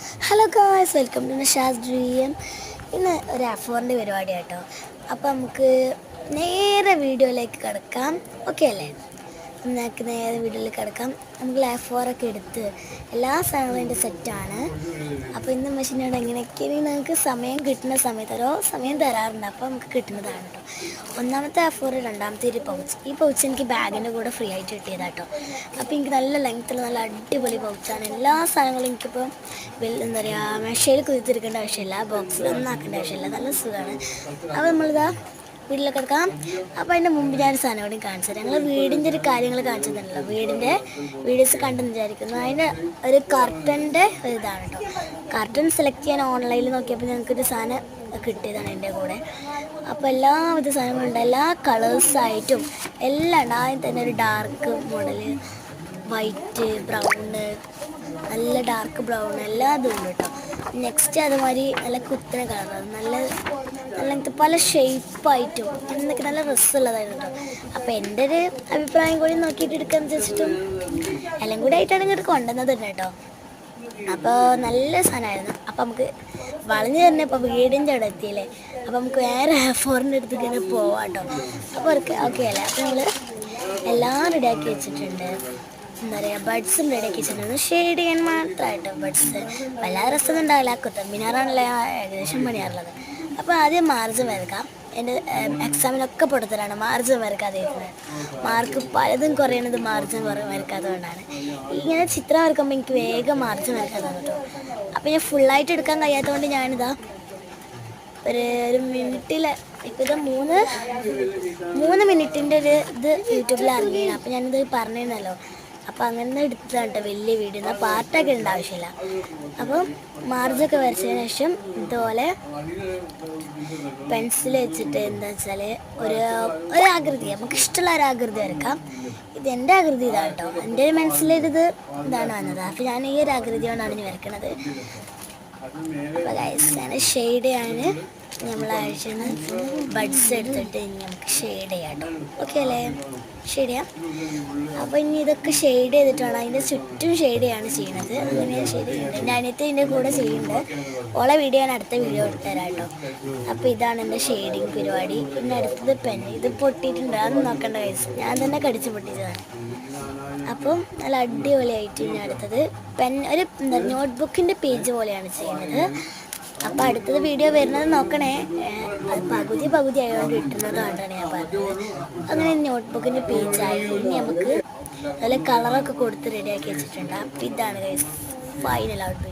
Hello guys, welcome to Nisha's dream. ഇന്ന് ഒരു അഫോറിൻ്റെ പരിപാടി കേട്ടോ. അപ്പോൾ നമുക്ക് നേരെ വീഡിയോയിലേക്ക് കിടക്കാം. ഓക്കെ അല്ലേ? നമുക്ക് നേരെ വീഡിയോയിൽ കിടക്കാം. നമുക്ക് ലാഫോറൊക്കെ എടുത്ത് എല്ലാ സാധനങ്ങളും എൻ്റെ സെറ്റാണ്. അപ്പോൾ ഇന്ന് മെഷീനോട് എങ്ങനെയൊക്കെയാണ് നമുക്ക് സമയം കിട്ടുന്ന സമയത്ത് ഓരോ സമയം തരാറുണ്ട്. അപ്പോൾ നമുക്ക് കിട്ടുന്നതാണ് കേട്ടോ. ഒന്നാമത്തെ അഫോർ, രണ്ടാമത്തെ ഒരു പൗച്ച്. ഈ പൗച്ച് എനിക്ക് ബാഗിൻ്റെ കൂടെ ഫ്രീ ആയിട്ട് കിട്ടിയതാട്ടോ. അപ്പോൾ എനിക്ക് നല്ല ലെങ്ത്തുള്ള നല്ല അടിപൊളി പൗച്ചാണ്. എല്ലാ സാധനങ്ങളും എനിക്കിപ്പോൾ എന്താ പറയുക, മെഷയിൽ കുതിർത്തിരിക്കേണ്ട ആവശ്യമില്ല, ബോക്സിലൊന്നും ആക്കേണ്ട ആവശ്യമില്ല. നല്ല സുഖമാണ്. അപ്പോൾ നമ്മളിതാ വീട്ടിലൊക്കെ എടുക്കാം. അപ്പോൾ അതിൻ്റെ മുമ്പ് ഞാൻ സാധനം കൂടി കാണിച്ചു തരാം. ഞങ്ങൾ വീടിൻ്റെ ഒരു കാര്യങ്ങൾ കാണിച്ചു തന്നല്ലോ, വീടിൻ്റെ വീഡിയോസ് കണ്ടെന്ന് വിചാരിക്കുന്നു. അതിൻ്റെ ഒരു കർട്ടൻ്റെ ഇതാണ് കേട്ടോ. കർട്ടൻ സെലക്ട് ചെയ്യാൻ ഓൺലൈനിൽ നോക്കിയപ്പോൾ ഞങ്ങൾക്കൊരു സാധനം കിട്ടിയതാണ് എൻ്റെ കൂടെ. അപ്പോൾ എല്ലാവിധ സാധനങ്ങളുണ്ട്, എല്ലാ കളേഴ്സായിട്ടും എല്ലാം ഉണ്ട്. ആദ്യം തന്നെ ഒരു ഡാർക്ക് മോഡൽ, വൈറ്റ്, ബ്രൗണ്, നല്ല ഡാർക്ക് ബ്രൗൺ, എല്ലാ ഇതും ഉണ്ട് കേട്ടോ. നെക്സ്റ്റ് അതുമാതിരി നല്ല കുത്തനെ കളറാണ്, നല്ല നല്ല പല ഷേപ്പായിട്ടും എന്നൊക്കെ നല്ല രസമുള്ളതായിരുന്നു കേട്ടോ. അപ്പോൾ എൻ്റെ ഒരു അഭിപ്രായം കൂടി നോക്കിയിട്ട് എടുക്കാമെന്ന് വെച്ചിട്ടും എല്ലാം കൂടി ആയിട്ടാണ് ഇങ്ങോട്ട് കൊണ്ടുവന്നത് തന്നെ കേട്ടോ. അപ്പോൾ നല്ല സാധനമായിരുന്നു. അപ്പോൾ നമുക്ക് വളഞ്ഞു തന്നെ ഇപ്പോൾ വീടിൻ്റെ അവിടെ എത്തിയില്ലേ. അപ്പോൾ നമുക്ക് വേറെ ഫോറിൻ്റെ അടുത്തേക്ക് തന്നെ പോവാം കേട്ടോ. അപ്പോൾ ഓക്കെ അല്ലേ? അപ്പോൾ നമ്മൾ എല്ലാം റെഡിയാക്കി വെച്ചിട്ടുണ്ട്. എന്താ പറയുക, ബഡ്സും റെഡിയാക്കി വെച്ചിട്ടുണ്ട്. ഷെയ്ഡ് ചെയ്യാൻ മാത്രമായിട്ട് ബഡ്സ് വല്ലാതെ രസമൊന്നും ഉണ്ടാവില്ല. കുത്തമ്പിനാറാണല്ലോ ഏകദേശം പണിയാറുള്ളത്. അപ്പോൾ ആദ്യം മാർജിൻ വരക്കാം. എൻ്റെ എക്സാമിനൊക്കെ പൊടുത്തലാണ് മാർജിൻ വരക്കാതെ ഇരുന്നത്. മാർക്ക് പലതും കുറയണത് മാർജിൻ വരക്കാത്തതുകൊണ്ടാണ്. ഇങ്ങനെ ചിത്രം വരക്കുമ്പോൾ എനിക്ക് വേഗം മാർജിൻ വരക്കാൻ തോന്നിട്ടോ. അപ്പോൾ ഞാൻ ഫുള്ളായിട്ട് എടുക്കാൻ കഴിയാത്തതുകൊണ്ട് ഞാനിതാ ഒരു മിനിറ്റിൽ ഇപ്പോൾ ഇത് മൂന്ന് മിനിറ്റിൻ്റെ ഒരു ഇത് യൂട്യൂബിൽ ഇറങ്ങിയാണ്. അപ്പോൾ ഞാനിത് പറഞ്ഞിരുന്നല്ലോ. അപ്പോൾ അങ്ങനെ എടുത്തതാണ് കേട്ടോ വലിയ വീഡിയോ. എന്നാൽ പാർട്ടൊക്കെ ഉണ്ട് ആവശ്യമില്ല. അപ്പം മാർജൊക്കെ വരച്ചതിന് ശേഷം ഇതുപോലെ പെൻസിൽ വെച്ചിട്ട് എന്താ വെച്ചാൽ ഒരാകൃതി, നമുക്ക് ഇഷ്ടമുള്ള ഒരാകൃതി വരക്കാം. ഇത് എൻ്റെ ആകൃതി ഇതാണ് കേട്ടോ. എൻ്റെ ഒരു മനസ്സിലൊരിത് ഇതാണ് വന്നത്. അപ്പോൾ ഞാൻ ഈ ഒരു ആകൃതി കൊണ്ടാണ് ഇനി വരയ്ക്കണത്. അപ്പോൾ ഗൈസ്, ഞാൻ ഷെയ്ഡ് ചെയ്യാൻ നമ്മൾ ആഴ്ചയിൽ ബഡ്സ് എടുത്തിട്ട് ഇനി നമുക്ക് ഷെയ്ഡ് ചെയ്യാം കേട്ടോ. ഓക്കെ അല്ലേ? ഷെയ്ഡ് ചെയ്യാം. അപ്പോൾ ഇനി ഇതൊക്കെ ഷെയ്ഡ് ചെയ്തിട്ടാണ് അതിൻ്റെ ചുറ്റും ഷെയ്ഡ് ചെയ്യാണ് ചെയ്യുന്നത്. അങ്ങനെ ഷെയ്ഡ് ചെയ്യുന്നുണ്ട്. എൻ്റെ അനിയത്തി ഇതിൻ്റെ കൂടെ ചെയ്യുന്നുണ്ട്. ഓളെ വീഡിയോ ഞാൻ അടുത്ത വീഡിയോ എടുത്തുതരാം കേട്ടോ. അപ്പോൾ ഇതാണ് എൻ്റെ ഷെയ്ഡിങ് പരിപാടി. പിന്നെ അടുത്തത് പെൻ. ഇത് പൊട്ടിയിട്ടുണ്ട്, അതൊന്നും നോക്കേണ്ട ഗൈസ്, ഞാൻ തന്നെ കടിച്ച് പൊട്ടിച്ചതാണ്. അപ്പം നല്ല അടിപൊളിയായിട്ട് ഇനി അടുത്തത് പെൻ, ഒരു നോട്ട്ബുക്കിൻ്റെ പേജ് പോലെയാണ് ചെയ്യുന്നത്. അപ്പോൾ അടുത്തത് വീഡിയോ വരുന്നത് നോക്കണേ. അത് പകുതി ആയതുകൊണ്ട് കിട്ടുന്നതുകൊണ്ടാണ് ഞാൻ പറഞ്ഞത്. അങ്ങനെ നോട്ട്ബുക്കിൻ്റെ പേജായി. ഇനി നമുക്ക് നല്ല കളറൊക്കെ കൊടുത്ത് റെഡിയാക്കി വെച്ചിട്ടുണ്ട്. അപ്പോൾ ഇതാണ് ഗൈസ് ഫൈനൽ ഔട്ട്പുട്ട്.